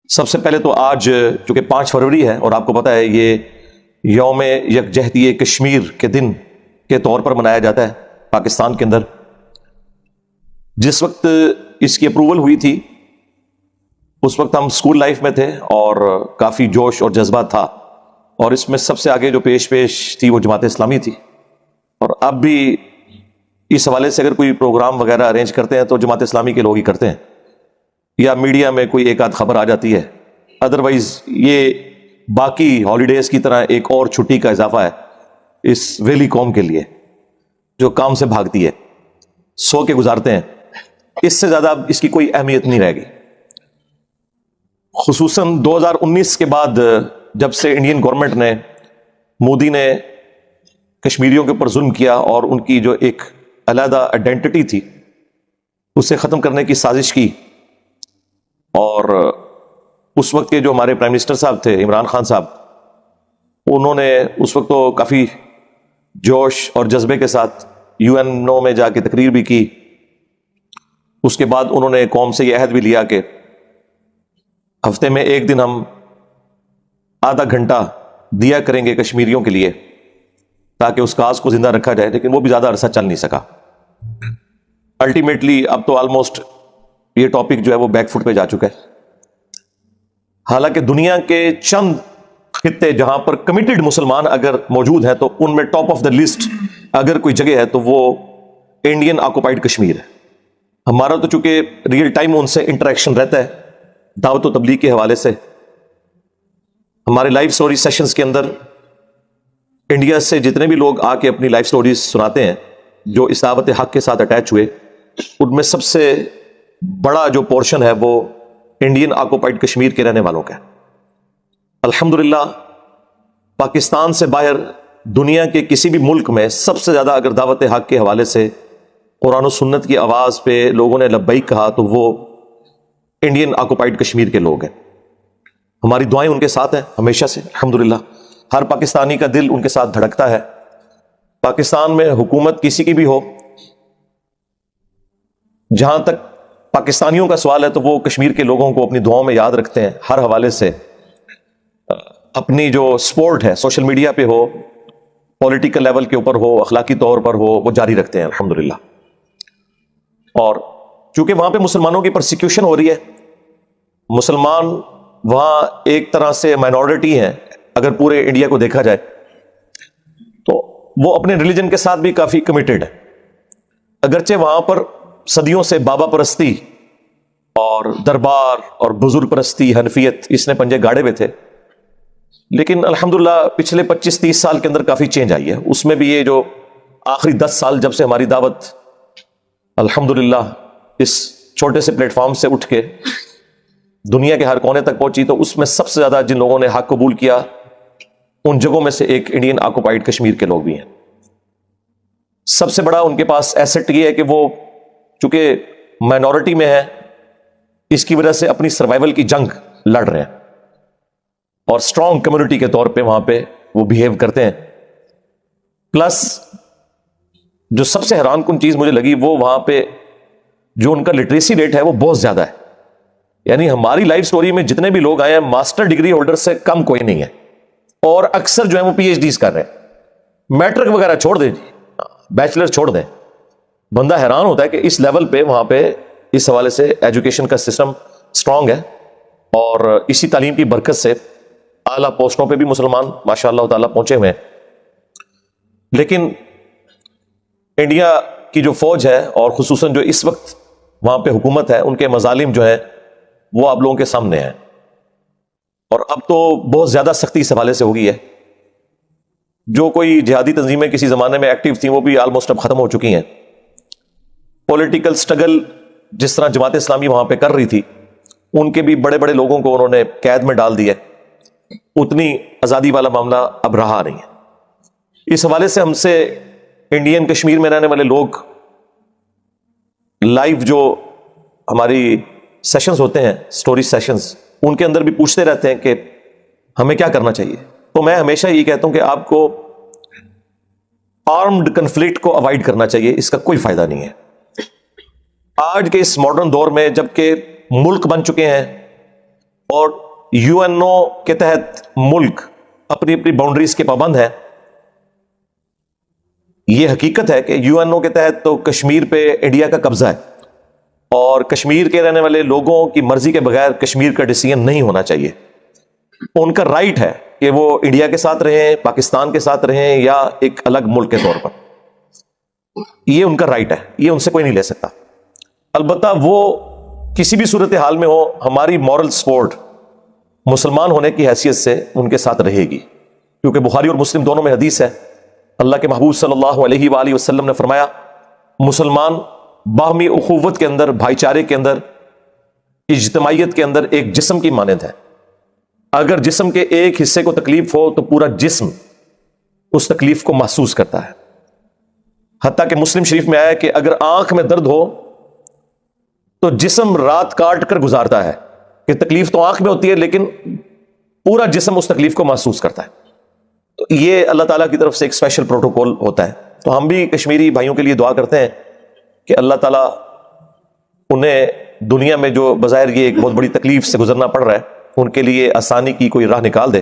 سب سے پہلے تو آج چونکہ 5 فروری ہے اور آپ کو پتہ ہے یہ یوم یکجہتی کشمیر کے دن کے طور پر منایا جاتا ہے پاکستان کے اندر. جس وقت اس کی اپروول ہوئی تھی اس وقت ہم اسکول لائف میں تھے اور کافی جوش اور جذبہ تھا، اور اس میں سب سے آگے جو پیش تھی وہ جماعت اسلامی تھی. اور اب بھی اس حوالے سے اگر کوئی پروگرام وغیرہ ارینج کرتے ہیں تو جماعت اسلامی کے لوگ ہی کرتے ہیں، یا میڈیا میں کوئی ایک آدھ خبر آ جاتی ہے. ادروائز یہ باقی ہالیڈیز کی طرح ایک اور چھٹی کا اضافہ ہے اس ویلی قوم کے لیے جو کام سے بھاگتی ہے، سو کے گزارتے ہیں. اس سے زیادہ اب اس کی کوئی اہمیت نہیں رہ گئی. خصوصاً 2019 کے بعد جب سے انڈین گورنمنٹ نے، مودی نے کشمیریوں کے اوپر ظلم کیا اور ان کی جو ایک علیحدہ آئیڈینٹی تھی اسے ختم کرنے کی سازش کی، اور اس وقت کے جو ہمارے پرائم منسٹر صاحب تھے عمران خان صاحب، انہوں نے اس وقت تو کافی جوش اور جذبے کے ساتھ UN میں جا کے تقریر بھی کی. اس کے بعد انہوں نے قوم سے یہ عہد بھی لیا کہ ہفتے میں ایک دن ہم آدھا گھنٹہ دیا کریں گے کشمیریوں کے لیے تاکہ اس کاز کو زندہ رکھا جائے. لیکن وہ بھی زیادہ عرصہ چل نہیں سکا. الٹیمیٹلی اب تو آلموسٹ یہ ٹاپک جو ہے وہ بیک فٹ پہ جا چکا ہے. حالانکہ دنیا کے چند خطے جہاں پر کمیٹڈ مسلمان اگر موجود ہیں تو ان میں ٹاپ آف دا لسٹ اگر کوئی جگہ ہے تو وہ انڈین آکوپائڈ کشمیر ہے. ہمارا تو چونکہ ریئل ٹائم ان سے انٹریکشن رہتا ہے دعوت و تبلیغ کے حوالے سے. ہمارے لائف سٹوری سیشنز کے اندر انڈیا سے جتنے بھی لوگ آ کے اپنی لائف سٹوریز سناتے ہیں جو اس دعوت حق کے ساتھ اٹیچ ہوئے، ان میں سب سے بڑا جو پورشن ہے وہ انڈین آکوپائڈ کشمیر کے رہنے والوں کا ہے. الحمدللہ پاکستان سے باہر دنیا کے کسی بھی ملک میں سب سے زیادہ اگر دعوت حق کے حوالے سے قرآن و سنت کی آواز پہ لوگوں نے لبیک کہا تو وہ انڈین آکوپائڈ کشمیر کے لوگ ہیں. ہماری دعائیں ان کے ساتھ ہیں ہمیشہ سے الحمدللہ. ہر پاکستانی کا دل ان کے ساتھ دھڑکتا ہے. پاکستان میں حکومت کسی کی بھی ہو، جہاں تک پاکستانیوں کا سوال ہے تو وہ کشمیر کے لوگوں کو اپنی دعاؤں میں یاد رکھتے ہیں. ہر حوالے سے اپنی جو سپورٹ ہے سوشل میڈیا پہ ہو، پولیٹیکل لیول کے اوپر ہو، اخلاقی طور پر ہو، وہ جاری رکھتے ہیں الحمدللہ. اور چونکہ وہاں پہ مسلمانوں کی پرسیکیوشن ہو رہی ہے، مسلمان وہاں ایک طرح سے مائنورٹی ہیں اگر پورے انڈیا کو دیکھا جائے، تو وہ اپنے ریلیجن کے ساتھ بھی کافی کمیٹڈ ہے. اگرچہ وہاں پر صدیوں سے بابا پرستی اور دربار اور بزرگ پرستی، حنفیت، اس نے پنجے گاڑے ہوئے تھے، لیکن الحمدللہ پچھلے 25-30 سال کے اندر کافی چینج آئی ہے. اس میں بھی یہ جو آخری 10 سال جب سے ہماری دعوت الحمدللہ اس چھوٹے سے پلیٹ فارم سے اٹھ کے دنیا کے ہر کونے تک پہنچی، تو اس میں سب سے زیادہ جن لوگوں نے حق قبول کیا ان جگہوں میں سے ایک انڈین آکوپائڈ کشمیر کے لوگ بھی ہیں. سب سے بڑا ان کے پاس ایسٹ یہ ہے کہ وہ چونکہ مائنورٹی میں ہے، اس کی وجہ سے اپنی سروائیول کی جنگ لڑ رہے ہیں اور اسٹرانگ کمیونٹی کے طور پہ وہاں پہ وہ بیہیو کرتے ہیں. پلس جو سب سے حیران کن چیز مجھے لگی وہ وہاں پہ جو ان کا لٹریسی ریٹ ہے وہ بہت زیادہ ہے. یعنی ہماری لائف سٹوری میں جتنے بھی لوگ آئے ہیں ماسٹر ڈگری ہولڈر سے کم کوئی نہیں ہے، اور اکثر جو ہے وہ PhDs کر رہے ہیں. میٹرک وغیرہ چھوڑ دیں جی، بیچلر چھوڑ دیں. بندہ حیران ہوتا ہے کہ اس لیول پہ وہاں پہ اس حوالے سے ایجوکیشن کا سسٹم سٹرانگ ہے، اور اسی تعلیم کی برکت سے اعلیٰ پوسٹوں پہ بھی مسلمان ماشاء اللہ تعالیٰ پہنچے ہوئے ہیں. لیکن انڈیا کی جو فوج ہے اور خصوصاً جو اس وقت وہاں پہ حکومت ہے، ان کے مظالم جو ہیں وہ آپ لوگوں کے سامنے ہیں، اور اب تو بہت زیادہ سختی اس حوالے سے ہو گئی ہے. جو کوئی جہادی تنظیمیں کسی زمانے میں ایکٹیو تھیں وہ بھی آلموسٹ اب ختم ہو چکی ہیں. پولیٹیکل سٹرگل جس طرح جماعت اسلامی وہاں پہ کر رہی تھی، ان کے بھی بڑے بڑے لوگوں کو انہوں نے قید میں ڈال دیا. اتنی آزادی والا معاملہ اب رہا نہیں ہے. اس حوالے سے ہم سے انڈین کشمیر میں رہنے والے لوگ لائیو جو ہماری سیشنز ہوتے ہیں، سٹوری سیشنز، ان کے اندر بھی پوچھتے رہتے ہیں کہ ہمیں کیا کرنا چاہیے. تو میں ہمیشہ یہ کہتا ہوں کہ آپ کو آرمڈ کنفلکٹ کو اوائڈ کرنا چاہیے، اس کا کوئی فائدہ نہیں ہے. آج کے اس ماڈرن دور میں جب کہ ملک بن چکے ہیں اور یو این او کے تحت ملک اپنی اپنی باؤنڈریز کے پابند ہے. یہ حقیقت ہے کہ یو این او کے تحت تو کشمیر پہ انڈیا کا قبضہ ہے اور کشمیر کے رہنے والے لوگوں کی مرضی کے بغیر کشمیر کا ڈیسیژن نہیں ہونا چاہیے. ان کا رائٹ ہے کہ وہ انڈیا کے ساتھ رہیں, پاکستان کے ساتھ رہیں یا ایک الگ ملک کے طور پر. یہ ان کا رائٹ ہے, یہ ان سے کوئی نہیں لے سکتا. البتہ وہ کسی بھی صورتحال میں ہو, ہماری مورل سپورٹ مسلمان ہونے کی حیثیت سے ان کے ساتھ رہے گی, کیونکہ بخاری اور مسلم دونوں میں حدیث ہے. اللہ کے محبوب صلی اللہ علیہ وآلہ وسلم نے فرمایا مسلمان باہمی اخوت کے اندر, بھائی چارے کے اندر, اجتماعیت کے اندر ایک جسم کی مانند ہے. اگر جسم کے ایک حصے کو تکلیف ہو تو پورا جسم اس تکلیف کو محسوس کرتا ہے. حتیٰ کہ مسلم شریف میں آیا کہ اگر آنکھ میں درد ہو تو جسم رات کاٹ کر گزارتا ہے, کہ تکلیف تو آنکھ میں ہوتی ہے لیکن پورا جسم اس تکلیف کو محسوس کرتا ہے. تو یہ اللہ تعالیٰ کی طرف سے ایک اسپیشل پروٹوکول ہوتا ہے. تو ہم بھی کشمیری بھائیوں کے لیے دعا کرتے ہیں کہ اللہ تعالیٰ انہیں دنیا میں جو بظاہر یہ ایک بہت بڑی تکلیف سے گزرنا پڑ رہا ہے ان کے لیے آسانی کی کوئی راہ نکال دے.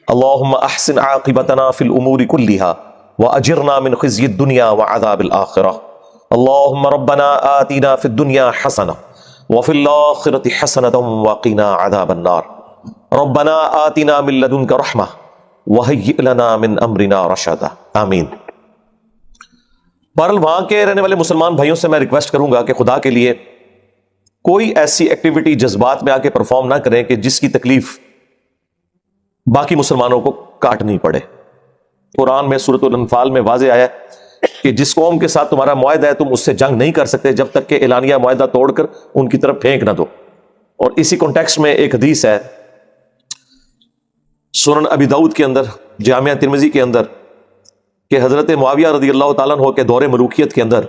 اللہم احسن عاقبتنا فی الامور کلہا واجرنا من خزی الدنیا وعذاب الآخرہ. اللہم ربنا آتنا فی الدنیا حسنہ وفی الآخرۃ حسنۃ وقنا عذاب النار. ربنا آتنا من لدنک رحمہ وہیئ لنا من امرنا رشدا. آمین. بہرحال وہاں کے رہنے والے مسلمان بھائیوں سے میں ریکویسٹ کروں گا کہ خدا کے لیے کوئی ایسی ایکٹیویٹی جذبات میں آ کے پرفارم نہ کریں کہ جس کی تکلیف باقی مسلمانوں کو کاٹنی پڑے. قرآن میں سورۃ الانفال میں واضح آیا کہ جس قوم کے ساتھ تمہارا معاہدہ ہے تم اس سے جنگ نہیں کر سکتے جب تک کہ اعلانیہ معاہدہ توڑ کر ان کی طرف پھینک نہ دو. اور اسی کانٹیکسٹ میں ایک حدیث ہے سنن ابی داؤد کے اندر, جامعہ ترمذی کے اندر, کہ حضرت معاویہ رضی اللہ تعالیٰ عنہ کے دور ملوکیت کے اندر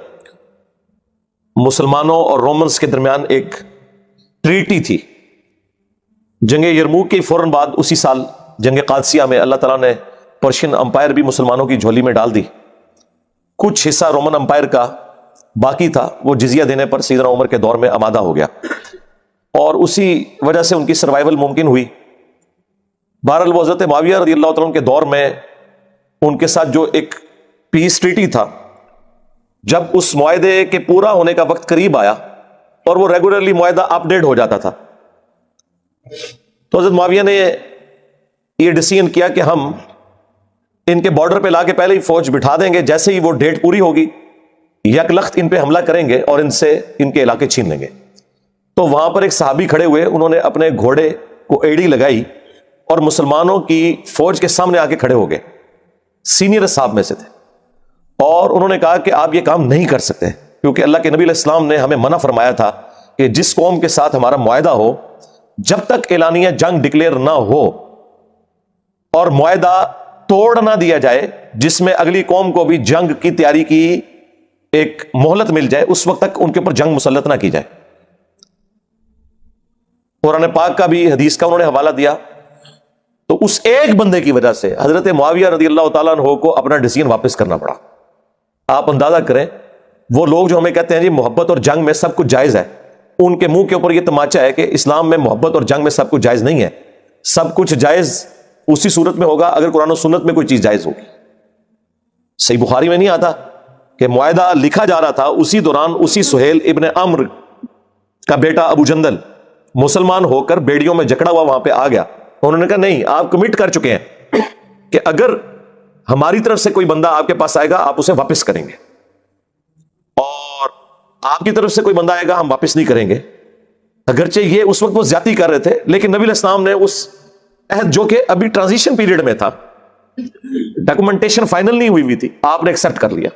مسلمانوں اور رومنز کے درمیان ایک ٹریٹی تھی. جنگ یرموک کے فوراً بعد اسی سال جنگ قادسیہ میں اللہ تعالیٰ نے پرشین امپائر بھی مسلمانوں کی جھولی میں ڈال دی. کچھ حصہ رومن امپائر کا باقی تھا, وہ جزیہ دینے پر سیدنا عمر کے دور میں آمادہ ہو گیا اور اسی وجہ سے ان کی سروائیول ممکن ہوئی. بہرحال وہ حضرت معاویہ رضی اللہ تعالیٰ کے دور میں ان کے ساتھ جو ایک پیس ٹریٹی تھا, جب اس معاہدے کے پورا ہونے کا وقت قریب آیا اور وہ ریگولرلی معاہدہ اپ ڈیٹ ہو جاتا تھا, تو حضرت معاویہ نے یہ ڈیسیژن کیا کہ ہم ان کے بارڈر پہ لا کے پہلے ہی فوج بٹھا دیں گے, جیسے ہی وہ ڈیٹ پوری ہوگی یک لخت ان پہ حملہ کریں گے اور ان سے ان کے علاقے چھین لیں گے. تو وہاں پر ایک صحابی کھڑے ہوئے, انہوں نے اپنے گھوڑے کو ایڑی لگائی اور مسلمانوں کی فوج کے سامنے آ کے کھڑے ہو گئے, سینئر صاحب میں سے تھے, اور انہوں نے کہا کہ آپ یہ کام نہیں کر سکتے کیونکہ اللہ کے نبی علیہ السلام نے ہمیں منع فرمایا تھا کہ جس قوم کے ساتھ ہمارا معاہدہ ہو جب تک اعلانیہ جنگ ڈکلیئر نہ ہو اور معاہدہ توڑ نہ دیا جائے جس میں اگلی قوم کو بھی جنگ کی تیاری کی ایک مہلت مل جائے, اس وقت تک ان کے اوپر جنگ مسلط نہ کی جائے. قرآن پاک کا بھی حدیث کا انہوں نے حوالہ دیا. تو اس ایک بندے کی وجہ سے حضرت معاویہ رضی اللہ تعالیٰ عنہ کو اپنا ڈیسیژن واپس کرنا پڑا. آپ اندازہ کریں وہ لوگ جو ہمیں کہتے ہیں جی محبت اور جنگ میں سب کچھ جائز ہے, ان کے منہ کے اوپر یہ تماچا ہے کہ اسلام میں محبت اور جنگ میں سب کچھ جائز نہیں ہے. سب کچھ جائز اسی صورت میں ہوگا اگر قرآن و سنت میں کوئی چیز جائز ہوگی. صحیح بخاری میں نہیں آتا کہ معاہدہ لکھا جا رہا تھا, اسی دوران اسی سہیل ابن عمرو کا بیٹا ابو جندل مسلمان ہو کر بیڑیوں میں جکڑا ہوا وہاں پہ آ گیا. انہوں نے کہا نہیں, آپ کمٹ کر چکے ہیں کہ اگر ہماری طرف سے کوئی بندہ آپ کے پاس آئے گا آپ اسے واپس کریں گے, اور آپ کی طرف سے کوئی بندہ آئے گا ہم واپس نہیں کریں گے. اگرچہ یہ اس وقت وہ زیادتی کر رہے تھے, لیکن نبی علیہ السلام نے اس عہد جو کہ ابھی ٹرانزیشن پیریڈ میں تھا, ڈاکومنٹیشن فائنل نہیں ہوئی تھی, آپ نے ایکسپٹ کر لیا.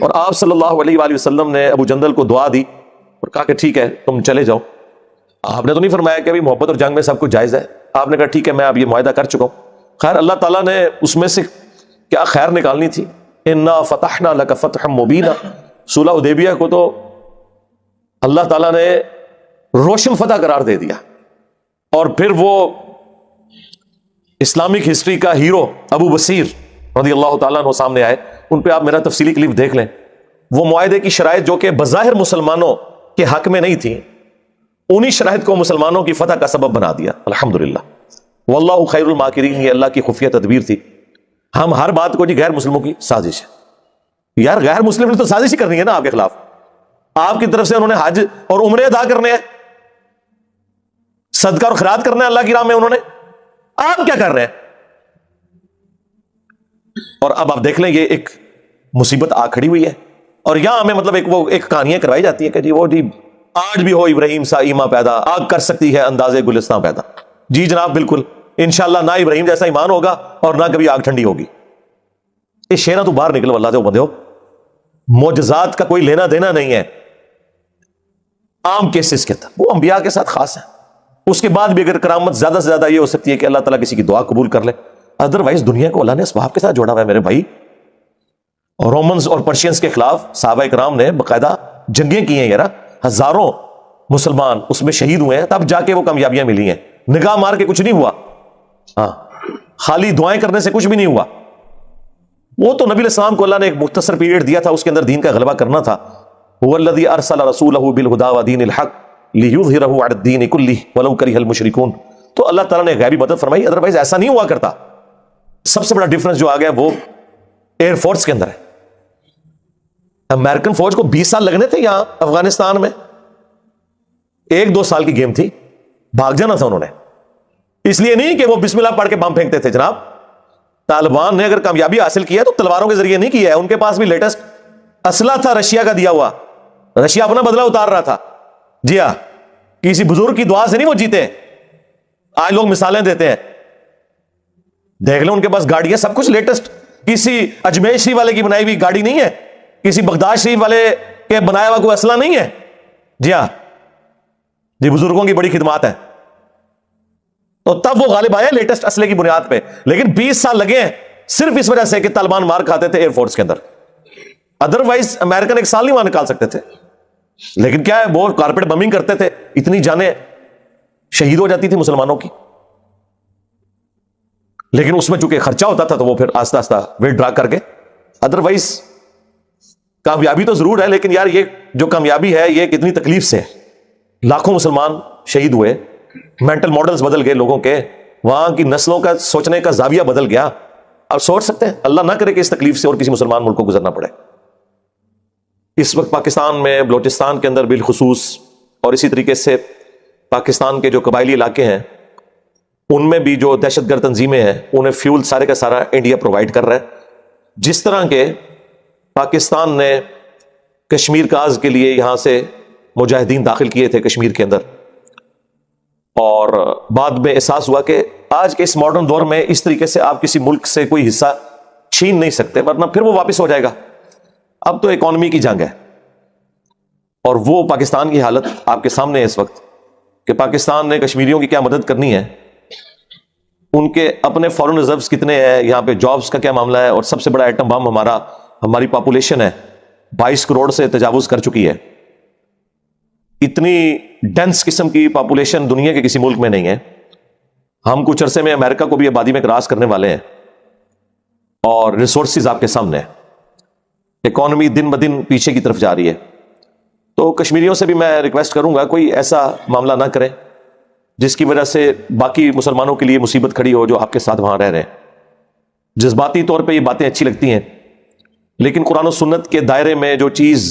اور آپ صلی اللہ علیہ وآلہ وسلم نے ابو جندل کو دعا دی اور کہا کہ ٹھیک ہے تم چلے جاؤ. آپ نے تو نہیں فرمایا کہ ابھی محبت اور جنگ میں سب کچھ جائز ہے, آپ نے کہا ٹھیک ہے میں اب یہ معاہدہ کر چکا ہوں. خیر اللہ تعالیٰ نے اس میں سے کیا خیر نکالنی تھی, انا فتحنا لک فتحا مبینا. صلح حدیبیہ کو تو اللہ تعالیٰ نے روشن فتح قرار دے دیا, اور پھر وہ اسلامک ہسٹری کا ہیرو ابو بصیر رضی اللہ تعالیٰ عنہ سامنے آئے. ان پہ آپ میرا تفصیلی کلپ دیکھ لیں. وہ معاہدے کی شرائط جو کہ بظاہر مسلمانوں کے حق میں نہیں تھیں, انہی شرائط کو مسلمانوں کی فتح کا سبب بنا دیا. الحمدللہ واللہ خیر الماکرین. یہ اللہ کی خفیہ تدبیر تھی. ہم ہر بات کو جی غیر مسلموں کی سازش ہے. یار غیر مسلم نے تو سازش ہی کرنی ہے نا آپ کے خلاف. آپ کی طرف سے انہوں نے حج اور عمرے ادا کرنے ہیں, صدقہ اور خیرات کرنا ہے اللہ کی راہ میں انہوں نے. آپ کیا کر رہے ہیں؟ اور اب آپ دیکھ لیں یہ ایک مصیبت آ کھڑی ہوئی ہے. اور یہاں ہمیں مطلب ایک کہانیاں کروائی جاتی ہیں کہ جی وہ جی آج بھی ہو ابراہیم سا ایمان پیدا, آگ کر سکتی ہے اندازے گلستان پیدا. جی جناب بالکل, انشاءاللہ نہ ابراہیم جیسا ایمان ہوگا اور نہ کبھی آگ ٹھنڈی ہوگی. یہ شیرہ تو باہر نکلو اللہ سے بندے ہو. معجزات کا کوئی لینا دینا نہیں ہے. عام کیسز کے اندر وہ انبیاء کے ساتھ خاص ہیں. اس کے بعد بھی اگر کرامت زیادہ سے زیادہ یہ ہو سکتی ہے کہ اللہ تعالیٰ کسی کی دعا قبول کر لے. ادروائز دنیا کو اللہ نے اسباب کے ساتھ جوڑا ہوا ہے میرے بھائی. رومنز اور پرشینز کے خلاف صحابہ کرام نے باقاعدہ جنگیں کی ہیں. یار ہزاروں مسلمان اس میں شہید ہوئے ہیں, تب جا کے وہ کامیابیاں ملی ہیں. نگاہ مار کے کچھ نہیں ہوا, ہاں خالی دعائیں کرنے سے کچھ بھی نہیں ہوا. وہ تو نبی علیہ السلام کو اللہ نے ایک مختصر پیریڈ دیا تھا, اس کے اندر دین کا غلبہ کرنا تھا. هو الذی ارسل رسولہ بالہدی ودین الحق لیظہرہ علی الدین کلہ ولو کرہ المشرکون. تو اللہ تعالیٰ نے غیبی مدد فرمائی, ادروائز ایسا نہیں ہوا کرتا. سب سے بڑا ڈفرنس جو آ گیا وہ ایئر فورس کے اندر ہے. امریکن فوج کو 20 سال لگنے تھے یہاں افغانستان میں. 1-2 سال کی گیم تھی, بھاگ جانا تھا انہوں نے. اس لیے نہیں کہ وہ بسم اللہ پڑھ کے بم پھینکتے تھے جناب. طالبان نے اگر کامیابی حاصل کیا تو تلواروں کے ذریعے نہیں کیا ہے. ان کے پاس بھی لیٹسٹ اسلحہ تھا رشیا کا دیا ہوا. رشیا اپنا بدلہ اتار رہا تھا. جی ہاں, کسی بزرگ کی دعا سے نہیں وہ جیتے. آج لوگ مثالیں دیتے ہیں, دیکھ لیں ان کے پاس گاڑیاں سب کچھ لیٹسٹ. کسی اجمیر شریف والے کی بنائی ہوئی گاڑی نہیں ہے, کسی بغداد شریف والے کے بنایا ہوا کوئی اسلحہ نہیں ہے. جی ہاں, جی بزرگوں کی بڑی خدمات ہے. تو تب وہ غالب آئے لیٹسٹ اسلحے کی بنیاد پہ. لیکن 20 سال لگے ہیں صرف اس وجہ سے کہ طالبان مار کھاتے تھے ایئر فورس کے اندر. ادروائز امریکن 1 سال نہیں وہاں نکال سکتے تھے. لیکن کیا ہے, وہ کارپیٹ بمبنگ کرتے تھے, اتنی جانیں شہید ہو جاتی تھی مسلمانوں کی. لیکن اس میں چونکہ خرچہ ہوتا تھا تو وہ پھر آہستہ آہستہ ویٹ ڈرا کر کے. ادروائز کامیابی تو ضرور ہے, لیکن یار یہ جو کامیابی ہے یہ کتنی تکلیف سے ہے. لاکھوں مسلمان شہید ہوئے, مینٹل ماڈلز بدل گئے لوگوں کے, وہاں کی نسلوں کا سوچنے کا زاویہ بدل گیا. اب سوچ سکتے ہیں, اللہ نہ کرے کہ اس تکلیف سے اور کسی مسلمان ملک کو گزرنا پڑے. اس وقت پاکستان میں بلوچستان کے اندر بالخصوص, اور اسی طریقے سے پاکستان کے جو قبائلی علاقے ہیں ان میں بھی جو دہشت گرد تنظیمیں ہیں انہیں فیول سارے کا سارا انڈیا پرووائڈ کر رہا ہے. جس طرح کے پاکستان نے کشمیر کاز کے لیے یہاں سے مجاہدین داخل کیے تھے کشمیر کے اندر, اور بعد میں احساس ہوا کہ آج کے اس ماڈرن دور میں اس طریقے سے آپ کسی ملک سے کوئی حصہ چھین نہیں سکتے, ورنہ پھر وہ واپس ہو جائے گا. اب تو اکانومی کی جنگ ہے, اور وہ پاکستان کی حالت آپ کے سامنے ہے اس وقت کہ پاکستان نے کشمیریوں کی کیا مدد کرنی ہے, ان کے اپنے فورن ریزروز کتنے ہیں, یہاں پہ جابز کا کیا معاملہ ہے. اور سب سے بڑا ایٹم بم ہماری پاپولیشن ہے 22 کروڑ سے تجاوز کر چکی ہے. اتنی ڈینس قسم کی پاپولیشن دنیا کے کسی ملک میں نہیں ہے. ہم کچھ عرصے میں امریکہ کو بھی آبادی میں کراس کرنے والے ہیں, اور ریسورسز آپ کے سامنے ہیں. اکانومی دن بدن پیچھے کی طرف جا رہی ہے. تو کشمیریوں سے بھی میں ریکویسٹ کروں گا کوئی ایسا معاملہ نہ کریں جس کی وجہ سے باقی مسلمانوں کے لیے مصیبت کھڑی ہو جو آپ کے ساتھ وہاں رہ رہے ہیں. جذباتی طور پہ یہ باتیں اچھی لگتی ہیں, لیکن قرآن و سنت کے دائرے میں جو چیز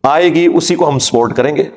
آئے گی اسی کو ہم سپورٹ کریں گے.